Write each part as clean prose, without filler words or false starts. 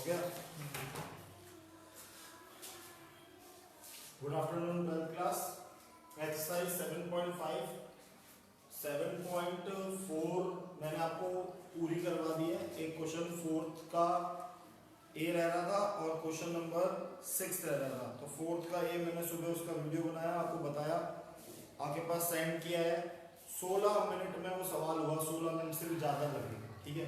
हो गया। Good afternoon 12th class. Exercise 7.5 7.4 मैंने आपको पूरी करवा दी है। एक क्वेश्चन 4th का ए रह रहा था और क्वेश्चन नंबर 6 रह रहा था। तो 4th का ए मैंने सुबह उसका वीडियो बनाया, आपको बताया, आपके पास सेंड किया है। 16 मिनट में वो सवाल हुआ, 16 मिनट से भी ज़्यादा लगे, ठीक है।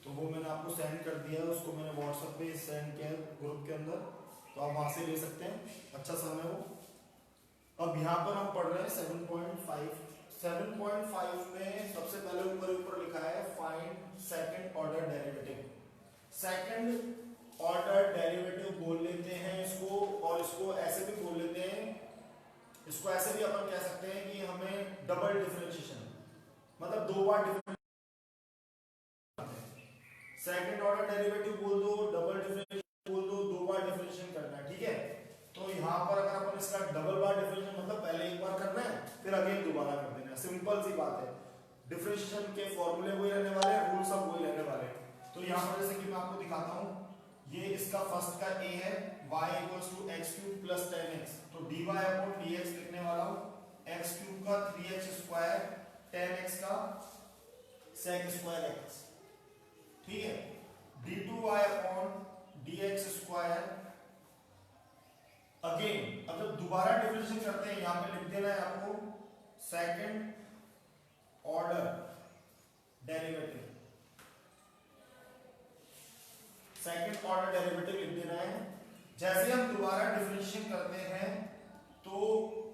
तो वो मैंने आपको सेंड कर दिया है, उसको मैंने व्हाट्सएप पे सेंड किया है ग्रुप के अंदर, तो आप वहाँ से ले सकते हैं। अच्छा समय वो। अब यहाँ पर हम पढ़ रहे हैं 7.5। 7.5 में सबसे पहले ऊपर लिखा है find second order derivative. Second order derivative बोल लेते हैं इसको, और इसको ऐसे भी बोल लेते हैं, इसको ऐसे भी अपन कह सकते हैं कि हमें डबल डिफरेंशिएशन, मतलब दो बार डिफरेंशिएशन। सेकंड ऑर्डर डेरिवेटिव बोल दो, डबल डिफरेंशिएशन बोल दो, दो बार डिफरेंशिएशन करना है, ठीक है। तो यहाँ पर अगर अपन इसका डबल बार डिफरेंशिएशन मतलब पहले एक बार करना है फिर अगेन दोबारा कर देना है, सिंपल सी बात है। डिफरेंशिएशन के फॉर्मूले वही रहने वाले हैं, रूल सब वही रहने वाले हैं। तो यहाँ पर जैसे कि मैं आपको दिखाता हूँ, ये इसका फर्स्ट का a है, y = x³ + 10x, तो dy/dx लिखने वाला हूँ। x³ का 3x², 10x का sec²x, ठीक है। d2y/dx², अगेन अब जब दोबारा डिफरेंशिएशन करते हैं यहां पे लिख देना है आपको second order derivative. Second order derivative लिख देना है। जैसे हम दोबारा डिफरेंशिएशन करते हैं तो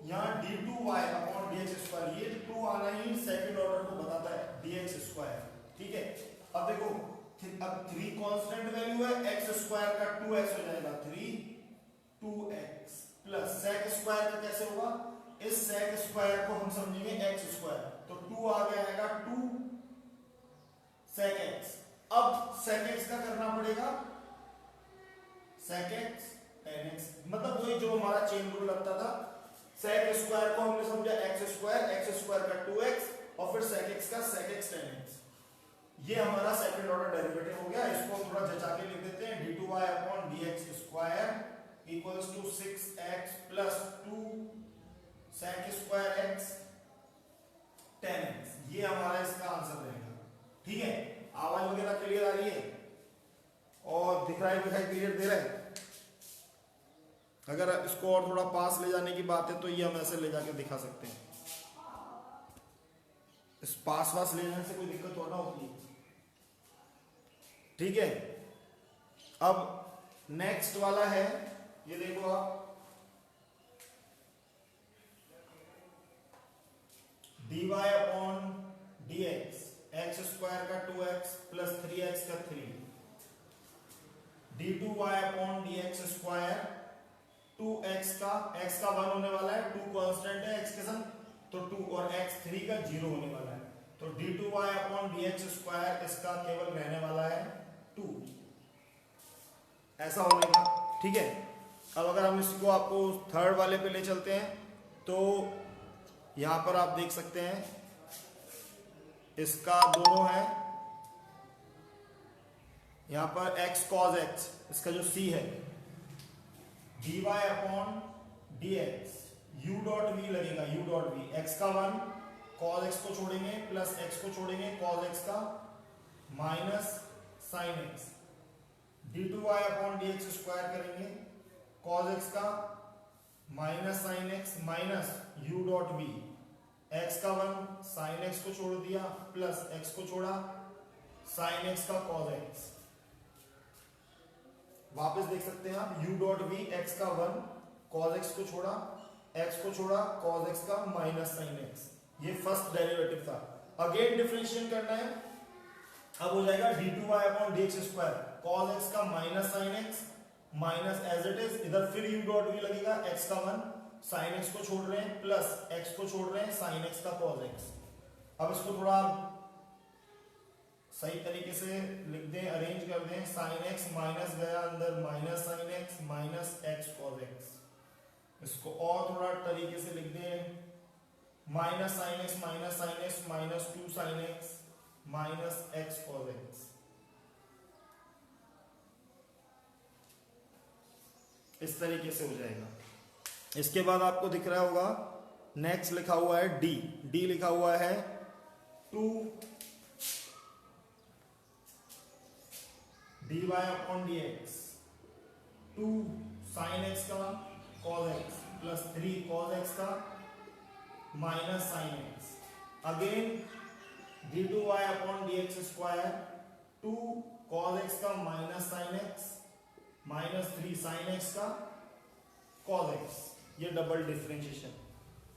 यहां d2y/dx², ये 2 आना ही सेकंड ऑर्डर को बताता है, dx², ठीक है। अब देखो, अब 3 कांस्टेंट वैल्यू है, x² का 2x हो जाएगा, 3 2x प्लस sec² का कैसे होगा, इस sec² को हम समझेंगे x², तो 2 आ गया आएगा 2 sec x। अब sec x का करना पड़ेगा sec x 10x, मतलब वही जो हमारा चेन रूल लगता था। sec² को हमने समझा x² का 2x और फिर sec x का sec x 10x। ये हमारा सेकंड ऑर्डर डेरिवेटिव हो गया। इसको थोड़ा जचा के लिख देते हैं, d2y/dx² = 6x + 2 sec²x 10x। ये हमारा इसका आंसर रहेगा, ठीक है। आवाज वगैरह क्लियर आ रही है और दिख रहा है, दिखाई क्लियर दे रहा है। अगर इसको और थोड़ा पास ले जाने की बात है तो ये हम ऐसे ले जाके दिखा सकते हैं, इस पास ले जाने से कोई दिक्कत थोड़ा होती है, ठीक है। अब नेक्स्ट वाला है, ये देखो आप, dy/dx, x² का 2x + 3x का 3, d2y/dx², 2x का, x का 1 होने वाला है, 2 कांस्टेंट है x के साथ, तो 2, और x3 का 0 होने वाला है, तो d2y/dx² इसका केवल रहने वाला है 2, ऐसा होने का, ठीक है। अब अगर हम इसको आपको थर्ड वाले पे ले चलते हैं तो यहां पर आप देख सकते हैं इसका दोनों है, यहां पर x cos x, इसका जो c है, dy/dx u.v लगेगा, u.v, x का 1 cos x को छोड़ेंगे प्लस x को छोड़ेंगे, cos x का माइनस sin x, d2y/dx² करेंगे, cos x का minus sin x minus u.v, x का 1 sin x को छोड़ दिया प्लस x को छोड़ा, sin x का cos x। वापस देख सकते हैं आप, u.v, x का 1 cos x को छोड़ा, x को छोड़ा, cos x का माइनस sin x, ये फर्स्ट डेरिवेटिव था। अगेन डिफरेंशिएट करना है, अब हो जाएगा d2y/dx², cos x का minus sin x minus as it is, इधर फिर u.v लगेगा, x का 1 sin x को छोड़ रहे हैं प्लस x को छोड़ रहे हैं, sin x का cos x। अब इसको थोड़ा सही तरीके से लिख दें, अरेंज कर दें, sin x माइनस गया अंदर, minus sin x minus x cos x। इसको और थोड़ा तरीके से लिख दें, minus sin x minus 2 sin x minus x cos x। इस तरीके से हो जाएगा। इसके बाद आपको दिख रहा होगा नेक्स्ट लिखा हुआ है डी, डी लिखा हुआ है 2 dy upon dx, 2 sin x का cos x plus 3 cos x का minus sin x, again d2y upon dx square, 2 cos x का minus sin x minus 3 sin x का cos x। ये डबल डिफरेंशिएशन,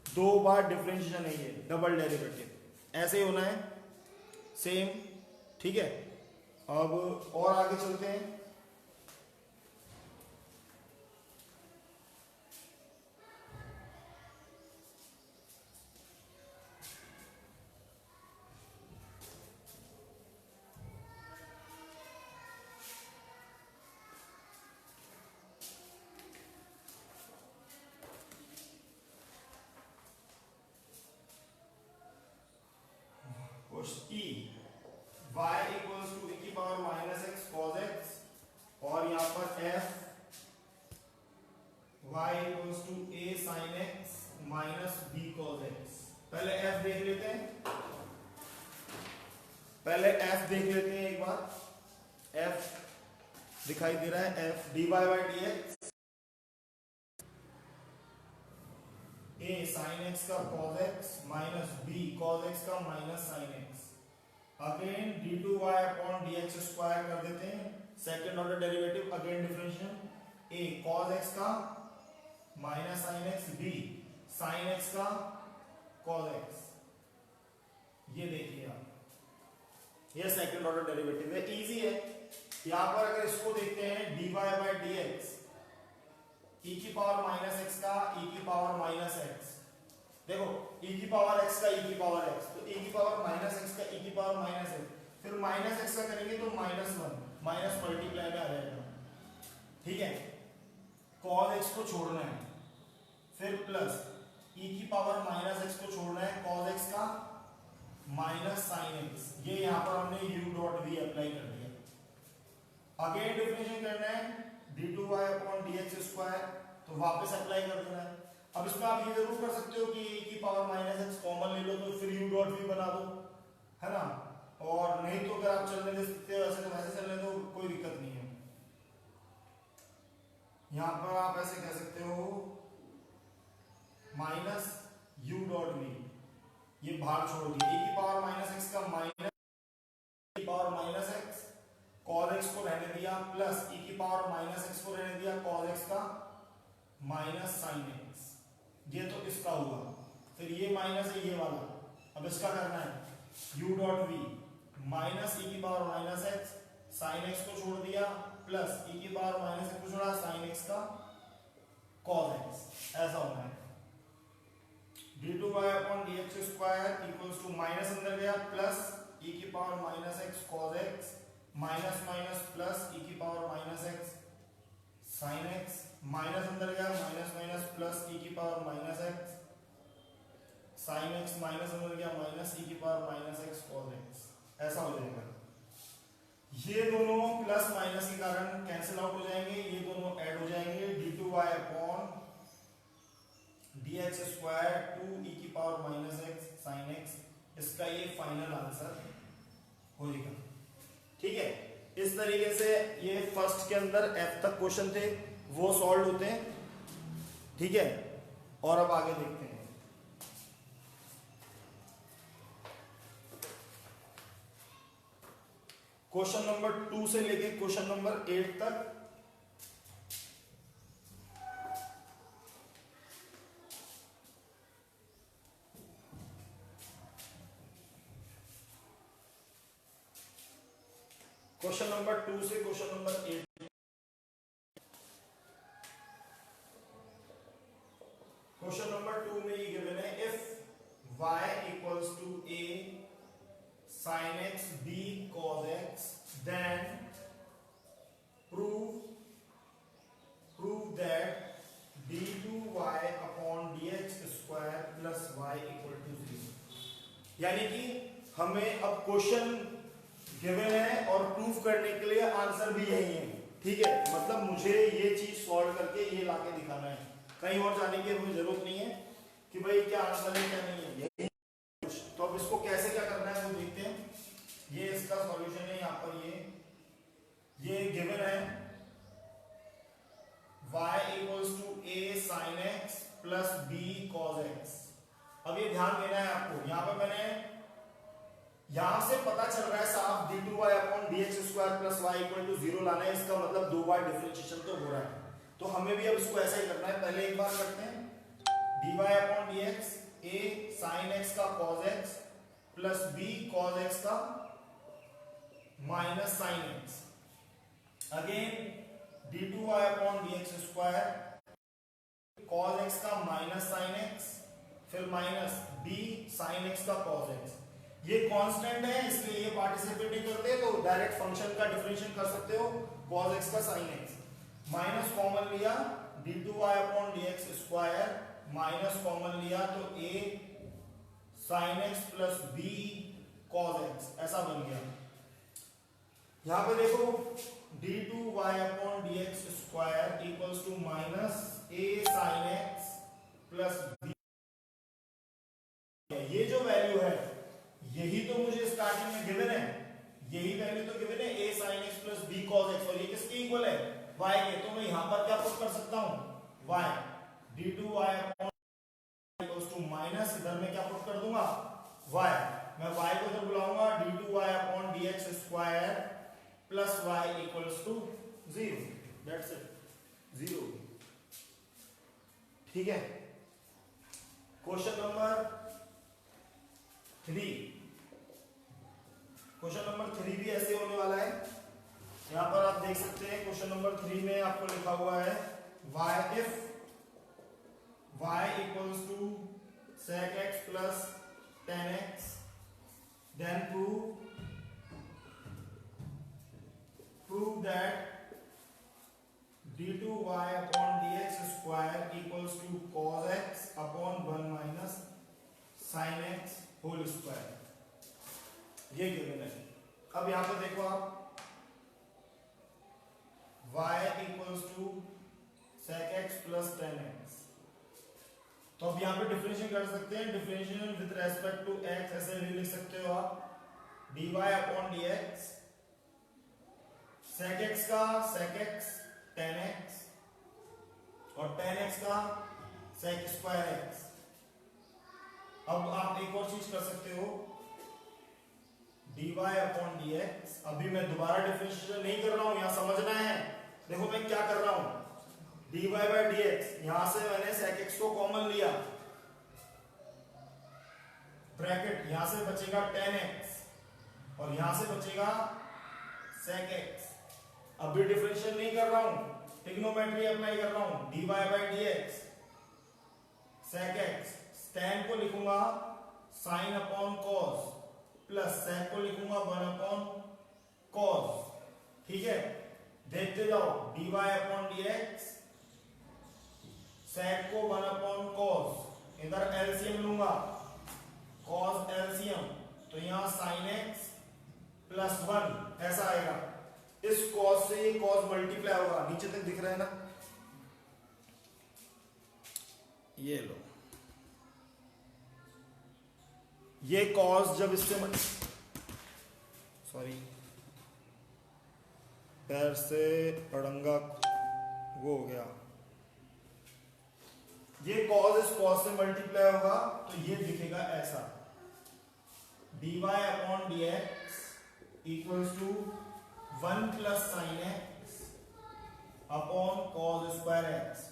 2 बार differentiation है, ये double derivative ऐसे ही होना है सेम, ठीक है। अब और आगे चलते हैं। E y equals to e की power minus x cos x, और यहाँ पर f y equals to a sin x minus b cos x। पहले f देख लेते हैं, पहले f देख लेते हैं एक बार। f दिखाई दे रहा है, f dy by dx a sin x का cos x minus b cos x का minus sin x, again d2y upon dx square कर देते हैं, second order derivative, again differential, a cos x का minus sin x, b sin x का cos x। ये देखिए आप, ये सेकंड ऑर्डर डेरिवेटिव है, इजी है। यहां पर अगर इसको देखते हैं dy by dx e की पावर माइनस x का e की पावर माइनस x, देखो e की पावर x का e की पावर x, तो e की पावर माइनस x का e की पावर माइनस x, फिर माइनस x का करेंगे तो माइनस 1, माइनस मल्टीप्लाई में आ जाएगा, ठीक है। cos x को छोड़ना है, फिर प्लस e की पावर माइनस x को छोड़ना है, cos x का माइनस sin x, ये यहां पर हमने u डॉट v अप्लाई कर दिया। अगेन डिफरेंशिएट करना है d2y अपॉन dx स्क्वायर, तो वापस अप्लाई कर देना है। अब इसमें आप ये जरूर कर सकते हो कि e की पावर माइनस x कॉमन ले लो, तो फिर u डॉट v बना दो, है ना। और नहीं तो अगर आप चलने दे सकते हो ऐसे, तो वैसे चलने दो, कोई दिक्कत नहीं है। यहां पर आप ऐसे कह सकते हो माइनस u डॉट v, ये भाग छोड़ दिया, e की पावर माइनस x का माइनस e की power minus x cos x को रहने दिया, प्लस e की पावर माइनस x को रहने दिया, cos x का माइनस sin x, ये तो इसका हुआ। फिर ये माइनस है ये वाला, अब इसका करना है u dot v minus e की power minus x, sin x को छोड़ दिया, प्लस e की पावर माइनस x को छोड़ा, sin x का cos x, ऐसा होना है। d2y upon dx square equals to minus अंदर गया, प्लस e की power minus x cos x, minus minus plus e की power minus x sin x, minus अंदर गया, माइनस माइनस प्लस e की power minus x sin x, minus अंदर गया, minus e की power minus x cos x, ऐसा हो जाएगा। ये दोनों प्लस माइनस के कारण कैंसिल आउट हो जाएंगे, ये दोनों ऐड हो जाएंगे, d2y upon dx square 2 e की power minus x sin x, इसका ये फाइनल आंसर होगा, ठीक है। इस तरीके से ये फर्स्ट के अंदर f तक क्वेश्चन थे वो सॉल्व होते हैं, ठीक है। और अब आगे देखते हैं। क्वेश्चन नंबर 2 से लेके क्वेश्चन नंबर 8 तक क्वेश्चन नंबर 2 से क्वेश्चन नंबर 8, क्वेश्चन नंबर 2 में ये गिवन है if y equals to a sin x b cos x then prove that d2y upon dx square plus y equal to 0। यानी कि हमें अब क्वेश्चन गिवन है और प्रूफ करने के लिए आंसर भी यही है, ठीक है, मतलब मुझे ये चीज सॉल्व करके ये लाके दिखाना है, कहीं और जाने की मुझे जरूरत नहीं है कि भाई क्या आंसर है क्या नहीं है, यही कुछ। तो अब इसको कैसे क्या करना है वो देखते हैं। ये इसका सॉल्यूशन है, यहाँ पर ये गिवन है y equals to a sin x plus b cos x। अब ये ध्यान देना है आपको, यहाँ पे मैंने यहां से पता चल रहा है साफ d2y upon dx square plus y equal to 0 लाना है, इसका मतलब दो बार डिफरेंशिएशन तो हो रहा है। तो हमें भी अब इसको ऐसा ही करना है, पहले एक बार करते हैं dy upon dx a sin x का cos x plus b cos x का minus sin x, again d2y upon dx square cos x का माइनस sin x फिर माइनस b sin x का cos x। ये constant है इसलिए ये participate नहीं करते, तो डायरेक्ट फंक्शन का डिफरेंशिएट कर सकते हो, cos x का sin x, माइनस कॉमन लिया d2y upon dx square, minus common लिया तो a sin x plus b cos x, ऐसा बन गया। यहां पे देखो d2y upon dx square equals to minus a sin x plus b। ये जो वैल्यू है यही तो मुझे स्टार्टिंग में गिवन है, यही वैल्यू तो गिवन है a sin x plus b cos x, और ये किसके इक्वल है y के, तो मैं यहां पर क्या पुट कर सकता हूं y d2y upon equals to minus, इधर में क्या पुट कर दूंगा y, मैं y को इधर बुलाऊंगा d2y upon dx square plus y equals to 0, that's it 0। ठीक है, क्वेश्चन नंबर 3, क्वेश्चन नंबर 3 भी ऐसे होने वाला है। यहां पर आप देख सकते हैं क्वेश्चन नंबर 3 में आपको लिखा हुआ है y if y equals to sec x plus tan x then prove that d2y upon dx square equals to cos x upon 1 minus sin x whole square, ये गिवन है। अब यहां पे देखो आप y equals to sec x plus tan x, तो अब यहां पे डिफरेंशिएट कर सकते हैं, differentiation with respect to x ऐसे भी लिख सकते हो आप dy upon dx sec x का sec x tan x और tan x का sec स्क्वायर x। अब आप एक और चीज कर सकते हो dy अपॉन dx, अभी मैं दोबारा डिफरेंशिएशन नहीं कर रहा हूं, यहां समझना है। देखो मैं क्या कर रहा हूं dy बाय dx, यहां से मैंने sec x को कॉमन लिया, ब्रैकेट यहां से बचेगा tan x और यहां से बचेगा sec x। अभी डिफरेंशिएशन नहीं कर रहा हूं, ट्रिग्नोमेट्री अप्लाई कर रहा हूं dy by dx sec x, tan को लिखूंगा sin अपॉन cos प्लस sec को लिखूंगा 1 अपॉन cos। ठीक है, देखते जाओ dy अपॉन dx sec को 1 अपॉन cos, इधर एलसीएम लूंगा cos एलसीएम, तो यहां sin x प्लस 1 ऐसा आएगा, इस cos से ये cos मल्टीप्लाई होगा, नीचे तक दिख रहा है ना, ये लो, ये cos जब इससे सॉरी पैर से अड़ंगा वो हो गया, ये cos इस cos से मल्टीप्लाई होगा तो ये दिखेगा ऐसा dy upon dx equals to 1 plus sine x upon cos square x।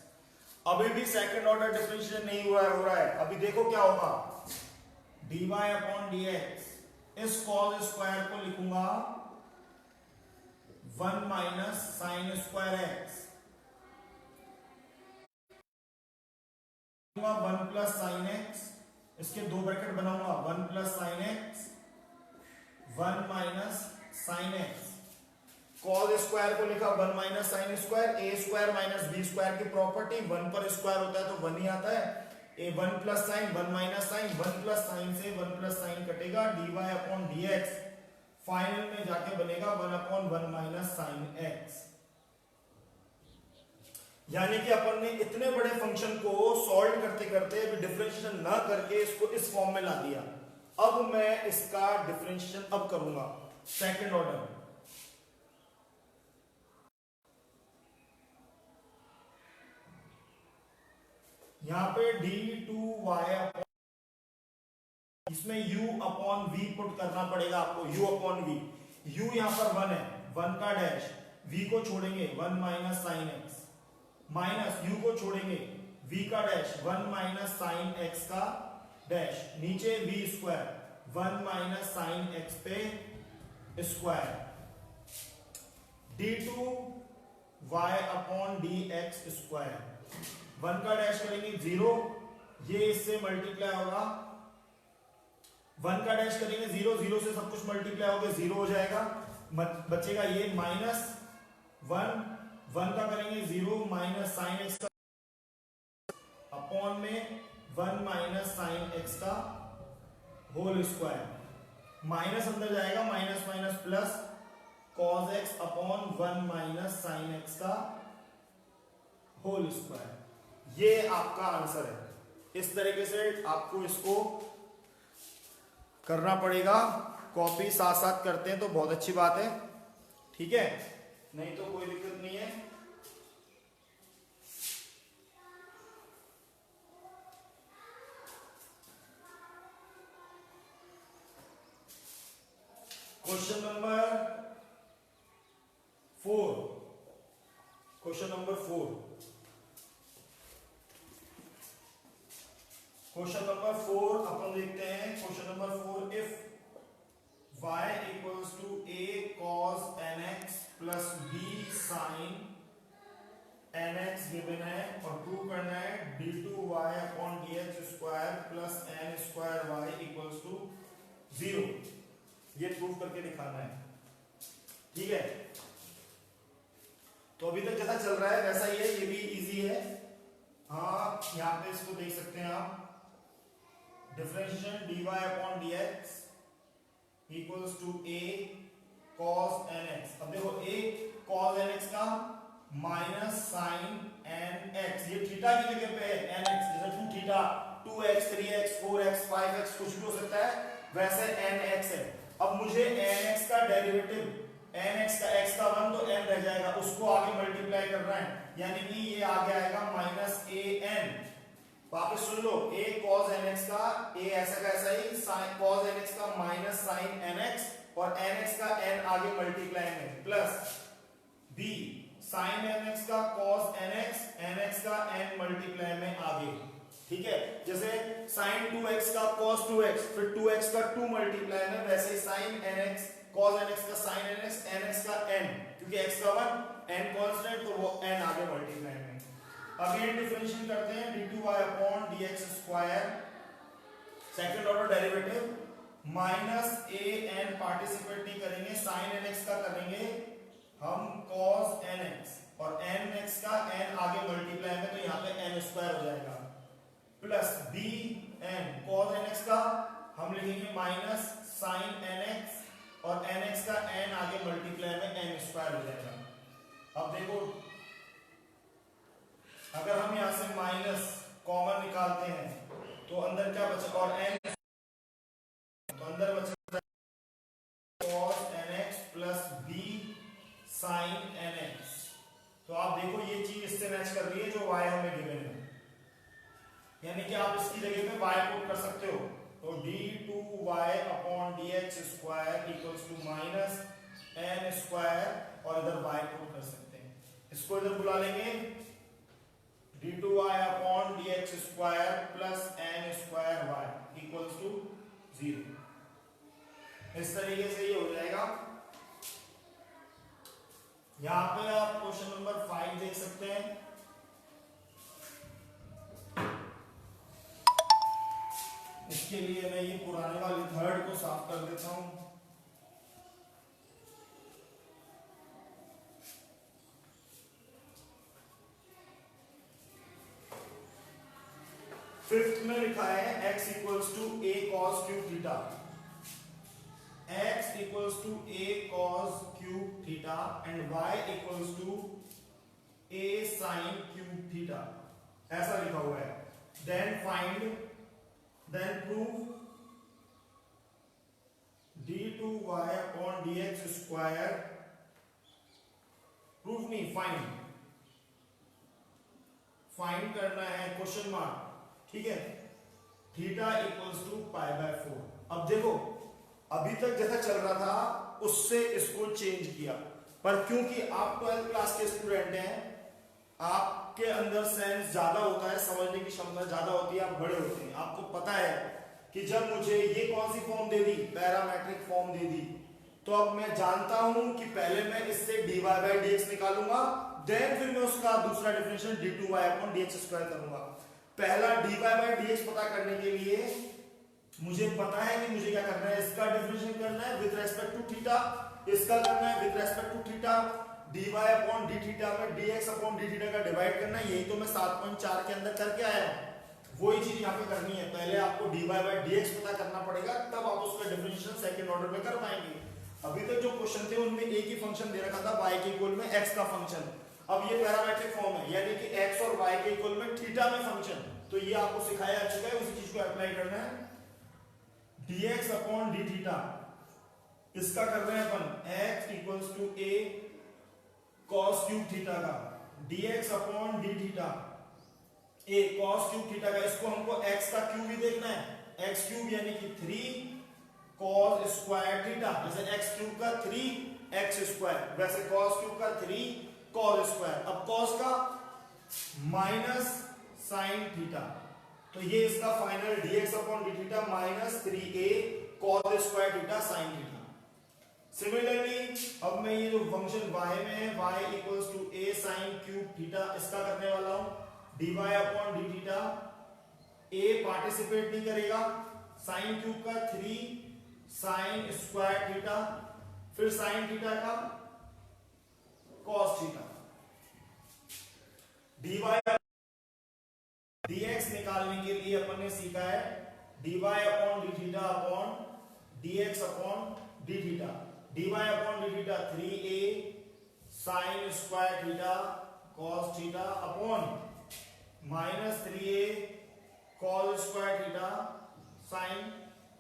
अभी भी सेकंड ऑर्डर डिफरेंशिएशन नहीं हुआ है, हो रहा है। अभी देखो क्या होगा dy अपॉन dx, इस cos स्क्वायर को लिखूंगा 1 minus sine square x, 1 plus sine x, इसके दो ब्रैकेट बनाऊंगा 1 plus sine x 1 minus sine x, cos square को लिखा 1 minus sine square, a square minus b square की प्रॉपर्टी, 1 पर स्क्वायर होता है तो 1 ही आता है, ए 1 plus sine 1 minus sine, 1 plus sine से 1 प्लस साइन कटेगा, dy अपॉन dx फाइनल में जाके बनेगा 1 अपॉन 1 माइनस साइन x। यानी कि अपन ने इतने बड़े फंक्शन को सॉल्व करते करते अभी डिफरेंशिएशन ना करके इसको इस फॉर्म में ला दिया। अब मैं इसका डिफरेंशिएशन अब करूंगा सेकंड ऑर्डर। यहां पे d2y इसमें u अपॉन v पुट करना पड़ेगा आपको, u अपॉन v। u यहां पर 1 है, 1 का डैश, v को छोड़ेंगे 1 minus sine x, minus u को छोड़ेंगे v का डैश 1 माइनस साइन एक्स का डैश, नीचे v square 1 minus sine x पे square, d2y upon dx square, 1 का डैश करेंगे 0, ये इससे मल्टीप्लाई होगा, 1 का डैश करेंगे 0, 0 से सब कुछ मल्टीप्लाई हो गया 0 हो जाएगा, बचेगा ये माइनस 1, 1 का करेंगे 0 माइनस साइन एक्स का अपॉन में 1 माइनस साइन एक्स का होल स्क्वायर, माइनस अंदर जाएगा, minus minus plus cos x upon 1 minus sine x का होल स्क्वायर। ये आपका आंसर है। इस तरीके से आपको इसको करना पड़ेगा। कॉपी साथ साथ करते हैं तो बहुत अच्छी बात है, ठीक है, नहीं तो कोई दिक्कत नहीं है। Question number 4, question number 4, question number 4 अपन देखते हैं। Question number 4, if y equals to a cos nx plus b sin nx given है और प्रूव करना है d2y upon dx square plus n square y equals to 0, ये prove करके दिखाना है, ठीक है। तो अभी तक जैसा चल रहा है वैसा ही है, ये भी इजी है। हाँ, यहां पे इसको देख सकते हैं आप, differentiation dy upon dx equals to a cos nx। अब देखो a cos nx का माइनस साइन nx, ये थीटा की जगह पे है nx, जैसे 2 theta 2x 3x 4x 5x कुछ भी हो सकता है, वैसे nx है। अब मुझे nx का डेरिवेटिव, nx का x का 1 तो n रह जाएगा, उसको आगे मल्टीप्लाई करना है, यानी कि ये आगे आएगा माइनस an। वापस सुन लो, a cos nx का a ऐसा का ऐसा ही, cos nx का माइनस साइन nx और nx का n आगे मल्टीप्लाई में, प्लस b sin nx का cos nx, nx का n मल्टीप्लाई में आगे, ठीक है। जैसे sin 2x का cos 2x, फिर 2x का 2 मल्टीप्लाई में, वैसे sin nx cos nx का sin nx, nx का n, क्योंकि x का 1 n कांस्टेंट तो वो n आगे मल्टीप्लाई में। अगेन डिफरेंशिएट करते हैं d2y upon dx square, second order derivative minus an participate नहीं करेंगे, sin nx का करेंगे हम cos nx और nx का n आगे मल्टीप्लाई में, तो यहाँ पे n स्क्वायर हो जाएगा, प्लस bn cos nx का हम लिखेंगे माइनस sin nx और nx का n आगे मल्टीप्लाई में n स्क्वायर हो जाएगा। अब देखो, अगर हम यहां से माइनस कॉमन निकालते हैं तो अंदर क्या बचा, और n तो अंदर बचा cos nx plus b sin nx। तो आप देखो ये चीज इससे मैच कर रही है जो y हमें गिवन है, यानी कि आप इसकी जगह पे y पुट कर सकते हो, तो d2y upon dx square equals to minus n square, और इधर y पुट कर सकते हैं, इसको इधर बुला लेंगे d2y upon dx square plus n square y equals to 0। इस तरीके से ये हो जाएगा। यहां पे आप क्वेश्चन नंबर 5 देख सकते हैं। इसके लिए मैं ये पुराने वाले थर्ड को साफ कर देता हूं। फिफ्थ में लिखा है x equals to a cos cube theta, x equals to a cos cube theta and y equals to a sine cube theta, ऐसा लिखा हुआ है। Then prove d2y upon dx square, proof नहीं, फाइंड करना है, क्वेश्चन मार्क, ठीक है, theta equals to π/4। अब देखो अभी तक जैसा चल रहा था उससे इसको चेंज किया, पर क्योंकि आप 12th क्लास के स्टूडेंट हैं, आपके अंदर सेंस ज्यादा होता है, समझने की क्षमता ज्यादा होती है, आप बड़े होते हैं, आपको पता है कि जब मुझे ये कौन सी फॉर्म दे दी, पैरामेट्रिक फॉर्म दे दी, तो अब मैं जानता हूं कि पहले मैं इससे dy/dx निकालूंगा, देन फिर मैं उसका दूसरा differential d2y upon dx square करूंगा। पहला dy/dx पता करने के लिए मुझे पता है कि मुझे क्या करना है, इसका डिफरेंशियल करना है विद रेस्पेक्ट टू थीटा, इसका करना है with respect to theta, dy upon d theta में dx अपॉन d थीटा का डिवाइड करना है। यही तो मैं 7.4 के अंदर करके आया हूं, वही चीज यहाँ पे करनी है। पहले आपको dy/dx पता करना पड़ेगा, तब आप उसका डिफरेंशियल सेकंड ऑर्डर में कर पाएंगे। अभी तक जो क्वेश्चन थे उनमें एक ही फंक्शन दे रखा था, y के इक्वल में x का फंक्शन। अब ये पैरामेट्रिक फॉर्म है, यानी कि x और y के इक्वल में थीटा में फंक्शन, तो ये आपको सिखाया जा चुका है, उसी चीज को अप्लाई करना है। dx अपॉन d थीटा, इसका कर रहे हैं अपन x equals to a cos cube theta का, dx upon d theta a cos cube theta का, इसको हमको x का क्यूब ही देखना है, x क्यूब यानी कि 3 cos स्क्वायर थीटा, जैसे x क्यूब का 3x स्क्वायर, वैसे cos क्यूब का 3 cos स्क्वायर। अब cos का माइनस साइन थीटा, तो ये इसका final dx upon d theta minus 3a cos square theta sine theta. Similarly अब मैं ये जो फंक्शन y में है, y equals to a sine cube theta, इसका करने वाला हूं dy upon d theta, a participate नहीं करेगा, साइन क्यूब का 3 साइन स्क्वायर थीटा, फिर साइन थीटा का cos थीटा, dy dx निकालने के लिए अपन ने सीखा है dy upon d theta upon dx upon d theta, dy upon d theta 3a sine square theta cos theta upon minus 3a cos square theta sine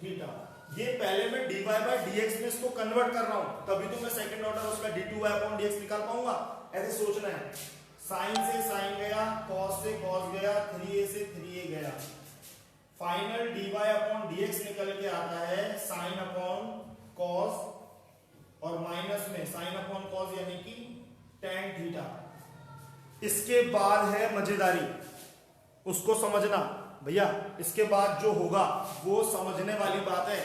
theta. ये पहले मैं dy/dx में इसको कन्वर्ट कर रहा हूं, तभी तो मैं सेकंड ऑर्डर उसका d2y अपॉन dx निकाल पाऊंगा। ऐसे सोचना है, साइन से साइन गया, cos से cos गया, 3a से 3a गया, फाइनल dy अपॉन dx निकल के आता है साइन अपॉन cos, और माइनस में साइन अपॉन cos यानी कि tan थीटा। इसके बाद है मजेदारी, उसको समझना भैया, इसके बाद जो होगा वो समझने वाली बात है।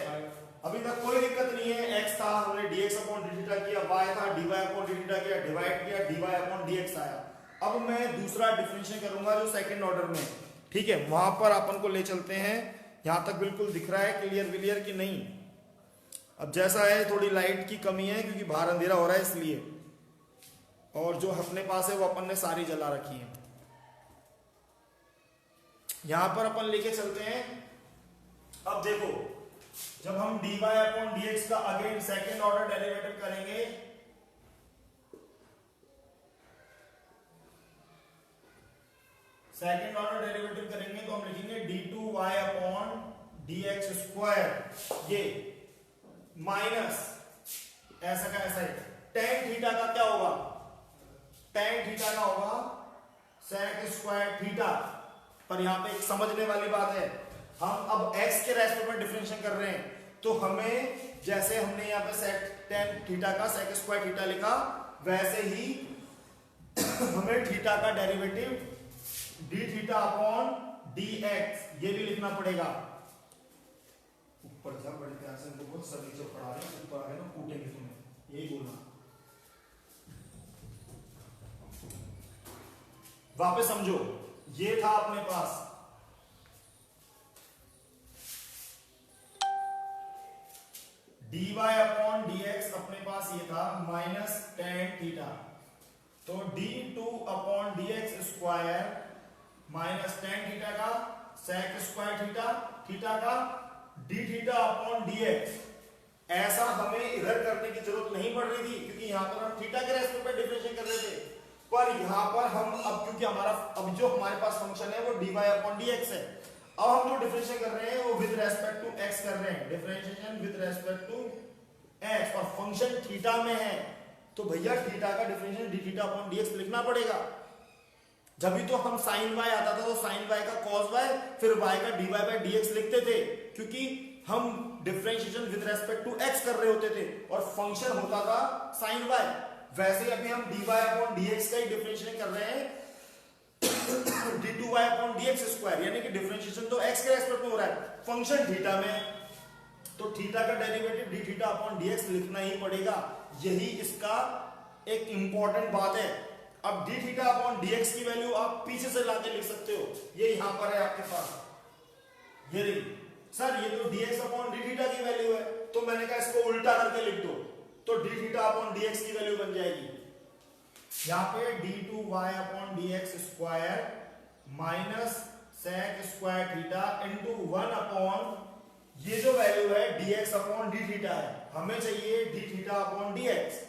अभी तक कोई दिक्कत नहीं है, x था हमने dx अपॉन d थीटा किया, y था dy अपॉन d थीटा किया, डिवाइड किया, dy अपॉन dx आया। अब मैं दूसरा डिफरेंशियल करूंगा जो सेकंड ऑर्डर में, ठीक है, वहां पर अपन को ले चलते हैं। यहां तक बिल्कुल दिख रहा है क्लियर कि नहीं? अब जैसा है थोड़ी लाइट की कमी है क्योंकि बाहर अंधेरा हो रहा है इसलिए, और जो अपने पास है वो अपन ने सारी जला रखी है। यहां पर अपन लेके चलते हैं। अब देखो, जब हम dy अपॉन dx का अगेन सेकेंड ऑर्डर डेरिवेटिव करेंगे, सेकेंड ऑर्डर डेरिवेटिव करेंगे तो हम लिखेंगे d2y अपॉन dx स्क्वायर, ये माइनस ऐसा का ऐसा ही tan थीटा का क्या होगा, tan थीटा का होगा sec स्क्वायर थीटा। पर यहां पे एक समझने वाली बात है, हम अब x के रेस्पेक्ट में डिफरेंशिएट कर रहे हैं, तो हमें जैसे हमने यहाँ पे sec tan थीटा का sec स्क्वायर थीटा लिखा, वैसे ही हमें थीटा का derivative d theta upon dx ये भी लिखना पड़ेगा। ऊपर जा बड़े प्यार से बहुत सभी जो पढ़ा रहे हैं ऊपर आ गए ना कूटेंगे तुम्हें, यही बोलना। वापस समझो, ये था अपने पास dy अपॉन dx, अपने पास ये था माइनस tan थीटा, तो d2 upon dx square minus tan theta का sec स्क्वायर थीटा, थीटा का d थीटा अपॉन dx। ऐसा हमें इधर करने की जरूरत नहीं पड़ रही थी क्योंकि यहां पर हम थीटा के रेस्पेक्ट में डिफरेंशिएट कर रहे थे। पर यहाँ पर हम अब क्योंकि हमारा अब जो हमारे पास फंक्शन है वो dy अपॉन dx है, अब हम जो डिफरेंशिएट कर रहे हैं वो विद रेस्पेक्ट टू x कर रहे हैं, differentiation with respect to x, और फंक्शन थीटा में है तो भैया थीटा का differentiation d theta upon dx लिखना पड़ेगा। जब भी तो हम sin y आता था तो sin y का cos y फिर y का dy बाय dx लिखते थे, क्योंकि हम differentiation with respect to x कर रहे होते थे और फंक्शन होता था sin y। वैसे ही अभी हम dy अपॉन dx का ही डिफरेंशिएशन कर रहे हैं d2y अपॉन dx स्क्वायर, यानी कि डिफरेंशिएशन तो x के रेस्पेक्ट में हो रहा है, फंक्शन थीटा में, तो थीटा का derivative d theta upon dx लिखना ही पड़ेगा। यही इसका एक इंपॉर्टेंट बात है। अब d थीटा अपॉन dx की वैल्यू आप पीछे से लाके लिख सकते हो, ये यहां पर है आपके पास, ये देखिए सर ये तो dx अपॉन d थीटा की वैल्यू है, तो मैंने कहा इसको उल्टा करके लिख दो तो d थीटा अपॉन dx की वैल्यू बन जाएगी यहाँ पे d2y upon dx square minus sec square theta into 1 upon ये जो वैल्यू है dx अपॉन d थीटा है, हमें चाहिए d थीटा अपॉन dx,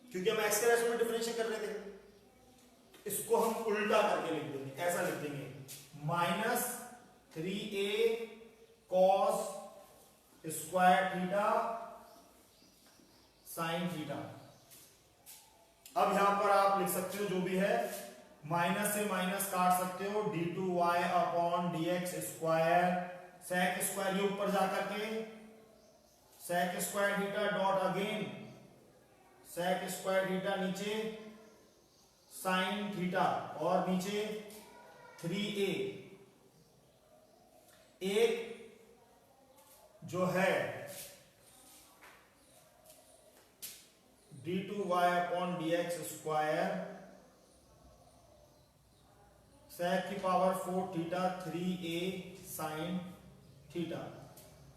क्योंकि हम x के रेस्पेक्ट में डिफरेंशिएट कर रहे थे, इसको हम उल्टा करके लिख देंगे, ऐसा लिख देंगे minus 3a cos square theta sine theta. अब यहां पर आप लिख सकते हो जो भी है, माइनस से माइनस काट सकते हो, d2y upon dx square sec square ये ऊपर जाकर के sec square theta dot again sec square theta नीचे साइन थीटा और नीचे 3a, एक जो है d2y upon dx square sec की power 4 theta 3a sine theta,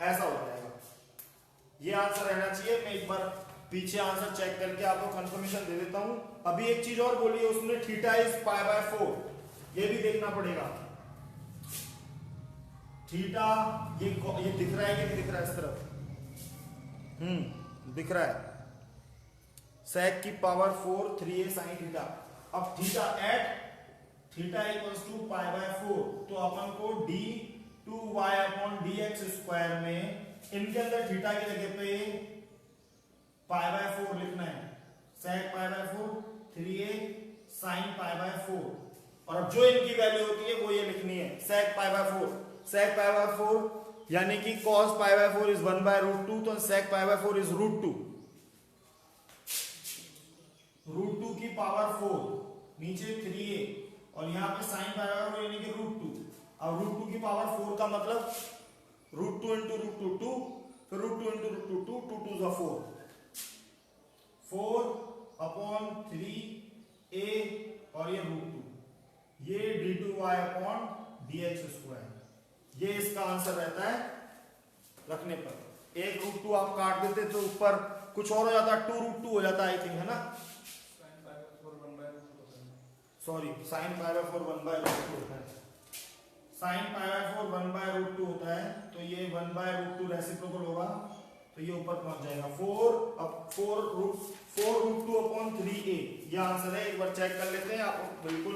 ऐसा हो जाएगा। ये आंसर रहना चाहिए। मैं एक बार पीछे आंसर चेक करके आपको कंफर्मेशन दे देता हूं। अभी एक चीज और बोली है उसने, थीटा इज पाई बाय 4, ये भी देखना पड़ेगा। थीटा ये दिख रहा है कि नहीं दिख रहा है, इस तरफ दिख रहा है, sec की पावर 4 3a साइन थीटा। अब theta at theta equals to pi by 4, तो अपन को d2y अपॉन dx स्क्वायर में इनके अंदर थीटा की जगह पे पाई बाय 4 लिखना है, sec pi by 4 3a sign pi by 4, और अब जो इनकी वैल्यू होती है वो ये लिखनी है sec pi by 4, sec pi by 4 यानी कि cos pi by 4 is 1 by root 2, तो sec pi by 4 is root 2, root 2 की पावर 4 नीचे 3a और यहाँ पे साइन पाई बाय 4 यानी कि रूट 2। अब रूट 2 की पावर 4 का मतलब रूट 2 इंटू रूट 2 2, फिर root 2 into root 2 2 2 2 4 4 upon 3a और ये रूट 2, ये d2y अपॉन dx स्क्वायर, ये इसका आंसर रहता है रखने पर। एक रूट 2 आप काट देते तो ऊपर कुछ और हो जाता, 2 रूट 2 हो जाता आई थिंक, है ना, sorry sine pi by 4 1 by root 2 होता है, sine pi by 4 1 by root 2 होता है, तो ये 1 बाय रूट 2 रेसिप्रोकल होगा तो ये ऊपर पहुंच जाएगा 4, अब 4 रूट 2 अपॉन 3a, ये आंसर है। एक बार चेक कर लेते हैं, आपको बिल्कुल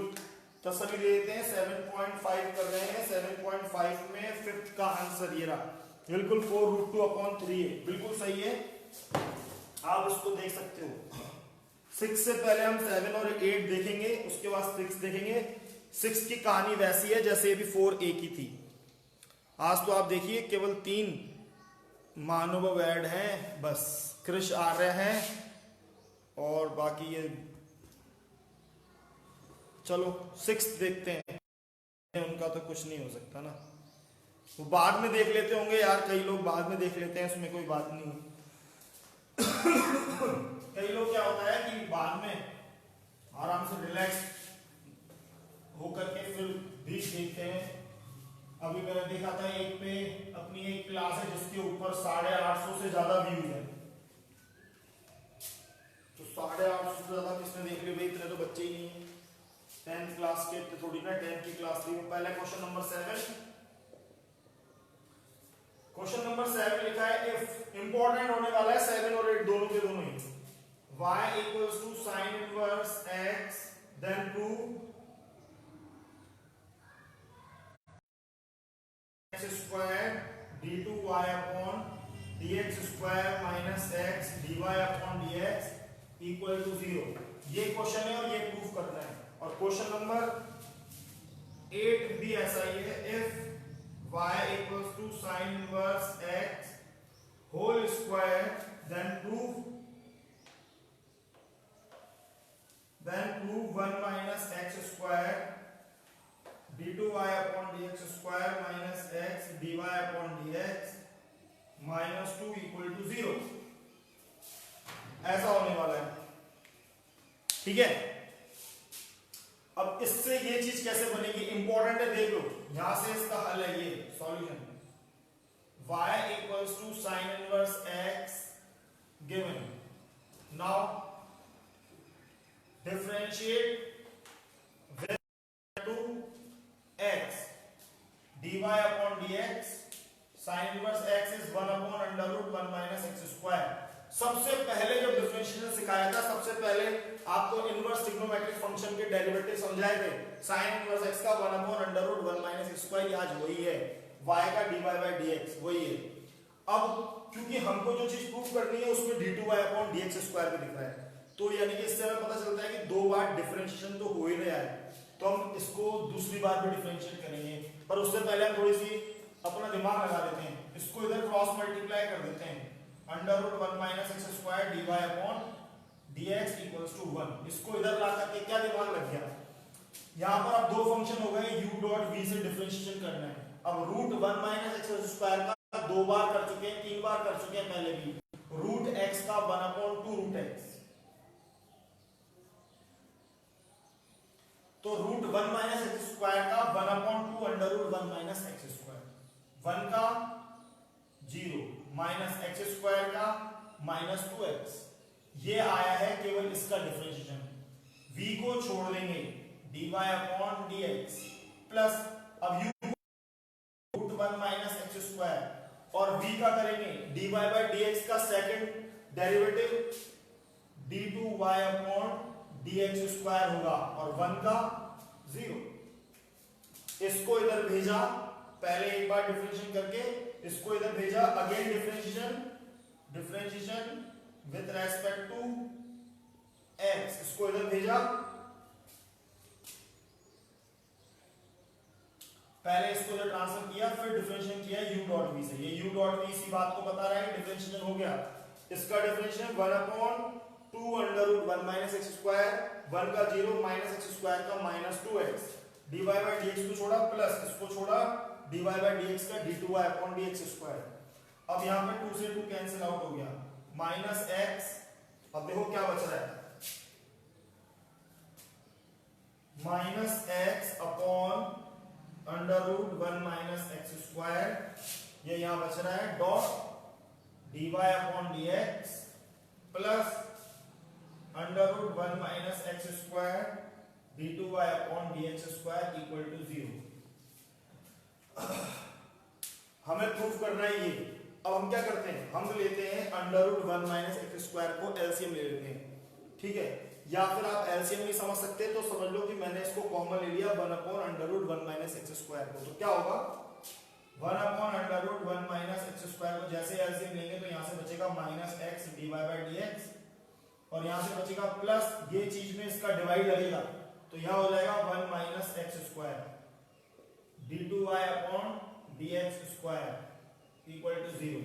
तसल्ली दे देते हैं। 7.5 कर रहे हैं, 7.5 में फिफ्थ का आंसर ये रहा, बिल्कुल 4 रूट 2 अपॉन 3a, बिल्कुल सही है, आप इसको देख सकते हो। 6 से पहले हम 7 और 8 देखेंगे, उसके बाद 6 देखेंगे। 6 की कहानी वैसी है जैसे अभी 4a की थी। आज तो आप देखिए केवल 3 महानुभव ऐड हैं, बस कृष आर्य हैं और बाकी ये, चलो 6 देखते हैं, उनका तो कुछ नहीं हो सकता ना, वो बाद में देख लेते होंगे यार, कई लोग बाद में देख लेते हैं, उसमें कोई बात नहीं। कई लोग क्या होता है कि बाद में आराम से रिलैक्स होकर के फिर भी देखते हैं। अभी मैंने देखा था एक पे, अपनी एक क्लास है जिसके ऊपर 850 से ज्यादा व्यूज है, तो 850 से ज्यादा किसने देख लिया भाई, इतने तो बच्चे ही नहीं है, 10th क्लास के थोड़ी ना, 10th की क्लास थी। पहले क्वेश्चन नंबर 7, क्वेश्चन नंबर 7 लिखा है इफ, इंपॉर्टेंट होने वाला है 7 और 8 दोनों के दोनों ही। y equals to sin inverse x, then prove x square d2y upon dx square minus x dy upon dx equal to 0। ये क्वेश्चन है और ये प्रूफ करना है। और क्वेश्चन नंबर 8 भी ऐसा ही है। If y equals to sin inverse x whole square then prove 1 minus x square d2y upon dx square minus x dy upon dx minus 2 equal to 0। ऐसा होने वाला है, ठीक है। अब इससे ये चीज कैसे बनेगी, इंपॉर्टेंट है, देख लो। यहां से इसका हल है, ये solution y equals to sin inverse x given। now differentiate with to x dy upon dx sin inverse x is 1 upon under root 1 minus x square। सबसे पहले जब डिफरेंशिएशन सिखाया था, सबसे पहले आपको इनवर्स ट्रिग्नोमेट्रिक फंक्शन के डेरिवेटिव समझाए थे। sin इनवर्स x का 1 upon under root 1 minus x square, आज वही है। y का dy by dx वही है। अब क्योंकि हमको जो चीज प्रूफ करनी है उसमें d2y upon dx square भी दिख रहा है, तो यानी कि इससे हमें पता चलता है कि दो बार डिफरेंशिएशन तो हो ही रहा है, तो हम इसको दूसरी बार भी डिफरेंशिएट करेंगे। पर उससे पहले हम थोड़ी सी अपना दिमाग लगा देते हैं, इसको इधर क्रॉस मल्टीप्लाई कर देते हैं। Under root 1 minus x square dy upon dx equals to 1। इसको इधर ला करके क्या दिमाग लग गया, यहां पर अब दो फंक्शन हो गए, u डॉट v से डिफरेंशिएशन करना है। अब रूट 1 माइनस एक्स स्क्वायर का दो बार कर चुके हैं, तीन बार कर चुके हैं पहले भी। रूट x का 1 अपॉन 2 रूट x, तो रूट 1 माइनस एक्स स्क्वायर का 1 upon 2 under root 1 minus x square, 1 का 0 माइनस एक्स स्क्वायर का माइनस 2x। ये आया है केवल इसका डिफरेंशिएशन। v को छोड़ देंगे, dy अपॉन dx प्लस अब u root 1 minus x square और v का करेंगे dy बाय dx का second derivative d2y upon dx square होगा और 1 का 0। इसको इधर भेजा, पहले एक बार डिफरेंशिएशन करके इसको इधर भेजा, again differentiation with respect to x, इसको इधर भेजा, पहले इसको इधर ट्रांसफर किया, फिर डिफरेंशिएशन किया u डॉट v से। ये u डॉट v इसी बात को बता रहा है कि डिफरेंशिएशन हो गया। इसका differentiation 1 upon 2 under root 1 minus x square, 1 का 0 माइनस एक्स स्क्वायर का minus 2x, dy by dx को छोड़ा प्लस इसको छोड़ा dy बाय dx का d2y अपॉन dx स्क्वायर। अब यहां पे 2 से 2 कैंसिल आउट हो गया, माइनस x। अब देखो क्या बच रहा है, minus x upon under root 1 minus x square, ये यहां बच रहा है dot dy upon dx plus under root 1 minus x square d2y upon dx square equal to 0। हमें प्रूफ करना है ये। अब हम क्या करते हैं, हम लेते हैं under root 1 minus x square को एलसीएम ले लेते हैं, ठीक है। या फिर आप एलसीएम नहीं समझ सकते तो समझ लो कि मैंने इसको कॉमन ले लिया 1 upon under root 1 minus x square को, तो क्या होगा 1 upon under root 1 minus x square को जैसे एलसीएम लेंगे तो यहां से बचेगा minus x dy by dx और यहां से बचेगा प्लस, ये चीज में इसका डिवाइड लगेगा तो यहां हो जाएगा 1 minus x square d2y upon dx square equal to 0।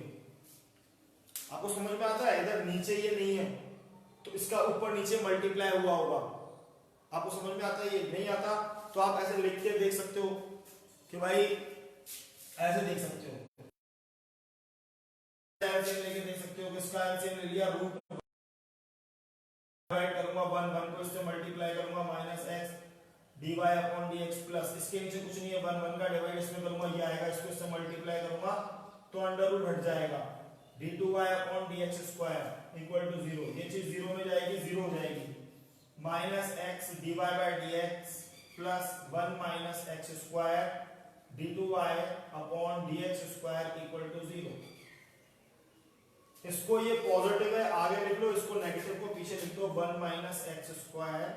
आपको समझ में आता है, इधर नीचे ये नहीं है तो इसका ऊपर नीचे मल्टीप्लाई हुआ होगा। आपको समझ में आता है, ये नहीं आता तो आप ऐसे लिख के देख सकते हो कि भाई ऐसे देख सकते हो, एलसीएम लेके देख सकते हो कि इसका एलसीएम ले लिया, रूट डिवाइड करूंगा 1 को इससे मल्टीप्लाई करूंगा minus x dy upon dx plus इसके नीचे कुछ नहीं है, 1 का डिवाइड इसमें करूंगा, ये आएगा, इसको इससे मल्टीप्लाई करूंगा तो अंडर रूट हट जाएगा, d2y upon dx square equal to 0। ये चीज 0 में जाएगी, 0 हो जाएगी, minus x dy by dx plus 1 minus x square d2y upon dx square equal to 0। इसको ये पॉजिटिव है आगे लिख लो, इसको नेगेटिव को पीछे लिख दो। 1 minus x square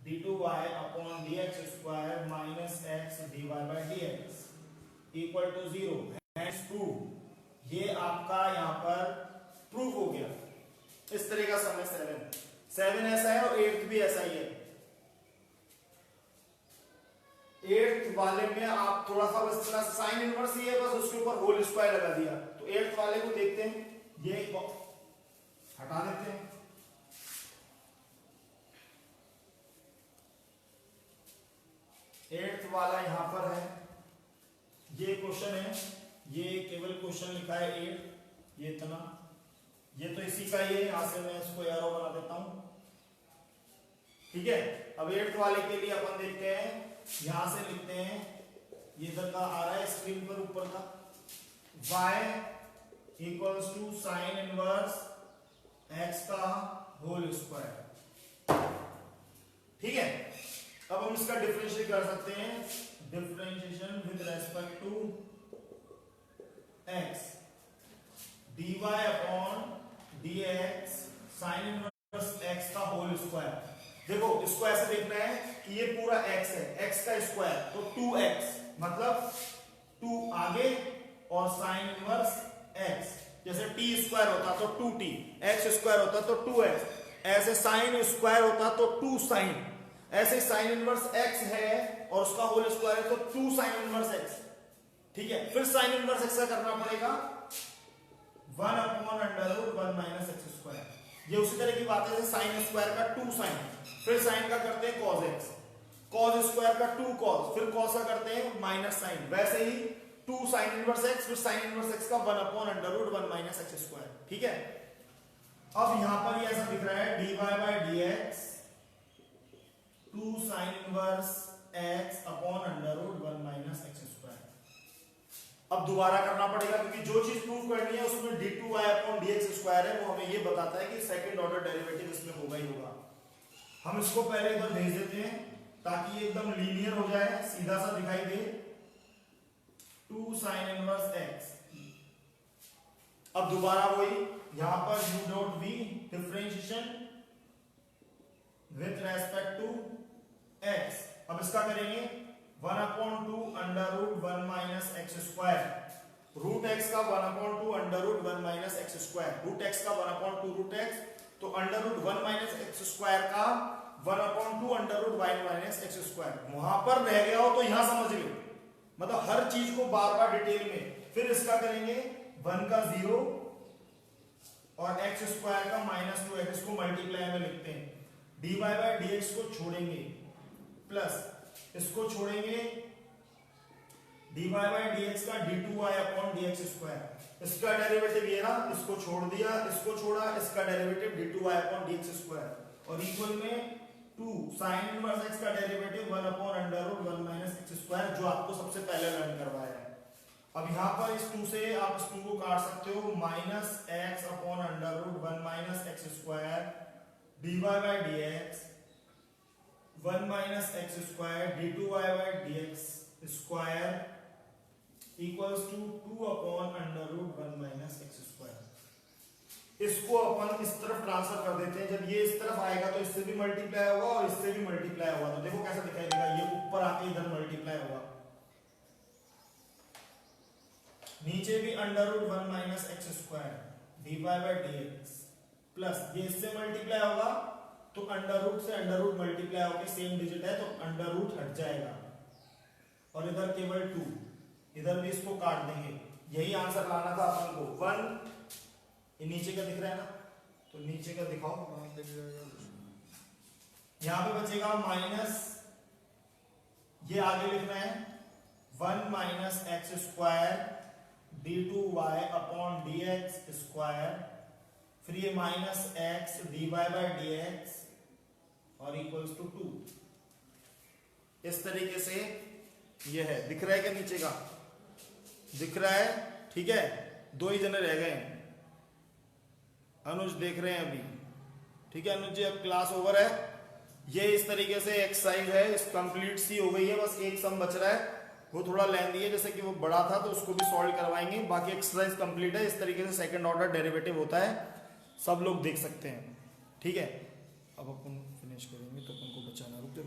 d2y upon dx square minus x dy by dx equal to 0। Hence proved. ये आपका यहाँ पर प्रूफ हो गया। इस तरह का सम है 7 ऐसा है और 8th भी ऐसा ही है। 8th वाले में आप थोड़ा सा बस इतना साइन इनवर्स ही है, बस उसके ऊपर होल स्क्वायर लगा दिया। तो 8th वाले को देखते हैं, ये हटा देते हैं। एट्थ वाला यहां पर है, ये क्वेश्चन है, ये केवल क्वेश्चन लिखा है 8, ये इतना, ये तो इसी का ही है। यहां से मैं इसको एरो बना देता हूं, ठीक है। अब 8th वाले के लिए अपन देखते हैं, यहां से लिखते हैं, ये इधर का आ रहा है स्क्रीन पर ऊपर का, y equals to sine inverse x का होल स्क्वायर, ठीक है। अब हम इसका डिफरेंशिएट कर सकते हैं, differentiation with respect to x dy upon dx sine inverse x का होल स्क्वायर। देखो इसको ऐसे देखना है कि ये पूरा x है, x का स्क्वायर तो 2x, मतलब 2 आगे और साइन इनवर्स x, जैसे t स्क्वायर होता तो 2t, x स्क्वायर होता तो 2x, ऐसे साइन स्क्वायर होता तो 2 साइन, ऐसे साइन इनवर्स x है और उसका होल स्क्वायर है तो 2 साइन इनवर्स x, ठीक है। फिर साइन इनवर्स x का करना पड़ेगा 1 upon under root 1 minus x square. ये उसी तरह की बात है जैसे साइन स्क्वायर का 2 साइन, फिर साइन का करते हैं cos x, cos स्क्वायर का 2 cos, फिर cos का करते हैं माइनस साइन, वैसे ही 2 साइन इनवर्स x, फिर साइन इनवर्स x का 1 upon under root 1 minus x square, ठीक है। अब यहां पर ये ऐसा दिख रहा है dy by dx 2 sine inverse x upon under root 1 minus x square. अब दोबारा करना पड़ेगा क्योंकि जो चीज प्रूव करनी है उसमें d2y अपॉन dx स्क्वायर है, वो हमें ये बताता है कि सेकंड ऑर्डर डेरिवेटिव इसमें होगा ही होगा। हम इसको पहले इधर भेज देते हैं ताकि ये एकदम लीनियर हो जाए, सीधा सा दिखाई दे, 2 साइन इनवर्स x। अब दोबारा वही यहां पर u dot v differentiation with respect to x। अब इसका करेंगे 1 upon 2 under root 1 minus x square, root x का 1 upon 2 under root 1 minus x square, root x का 1 अपॉन 2 रूट x, तो under root 1 minus x square का 1 upon 2 under root 1 minus x square. वहां पर रह गया हो तो यहां समझ लो, मतलब हर चीज को बार बार डिटेल में। फिर इसका करेंगे 1 का 0 और एक्स स्क्वायर का माइनस 2x, इसको मल्टीप्लाई में लिखते हैं, dy बाई dx को छोड़ेंगे प्लस इसको छोड़ेंगे dy बाई dx का d2y अपॉन dx स्क्वायर, इसका डेरिवेटिव ये ना, इसको छोड़ दिया, इसको छोड़ा, इसका derivative d2y upon dx square, और इक्वल में 2 साइन इनवर्स x का derivative 1 upon under root 1 minus x square, जो आपको सबसे पहले लर्न करवाया है। अब यहां पर इस 2 से आप इस 2 को काट सकते हो, minus x upon under root 1 minus x square dy by dx 1 minus x square d2y by dx square equals to 2 upon under root 1 minus x square. इसको अपन इस तरफ ट्रांसफर कर देते हैं, जब ये इस तरफ आएगा तो इससे भी मल्टीप्लाई होगा और इससे भी मल्टीप्लाई होगा, तो देखो कैसा दिखाई देगा, ये ऊपर आके इधर मल्टीप्लाई होगा, नीचे भी under root 1 minus x square dy by dx plus ये इससे मल्टीप्लाई होगा तो अंडर रूट से अंडर रूट मल्टीप्लाई होकर सेम डिजिट है तो अंडर रूट हट जाएगा, और इधर केवल 2, इधर भी इसको काट देंगे। यही आंसर लाना था अपन को 1, ये नीचे का दिख रहा है ना, तो नीचे का दिखाओ, यहां पे बचेगा माइनस, ये आगे लिखना है 1 minus x square d2y upon dx square, फिर ये minus x dy by dx और इक्वल्स टू 2। इस तरीके से ये है, दिख रहा है क्या, नीचे का दिख रहा है, ठीक है। 2 ही जने रह गए, अनुज देख रहे हैं अभी, ठीक है अनुज जी, अब क्लास ओवर है। ये इस तरीके से एक्सरसाइज है, इस कंप्लीट सी हो गई है, बस एक सम बच रहा है, वो थोड़ा लेंदी है, जैसे कि वो बड़ा था तो उसको भी सॉल्व करवाएंगे। बाकी एक्सरसाइज कंप्लीट है। इस तरीके से सेकंड ऑर्डर डेरिवेटिव होता है, सब लोग देख सकते हैं। ठीक है, अब अपन फिनिश करेंगे तो अपन को बचाना, रुक जाओ।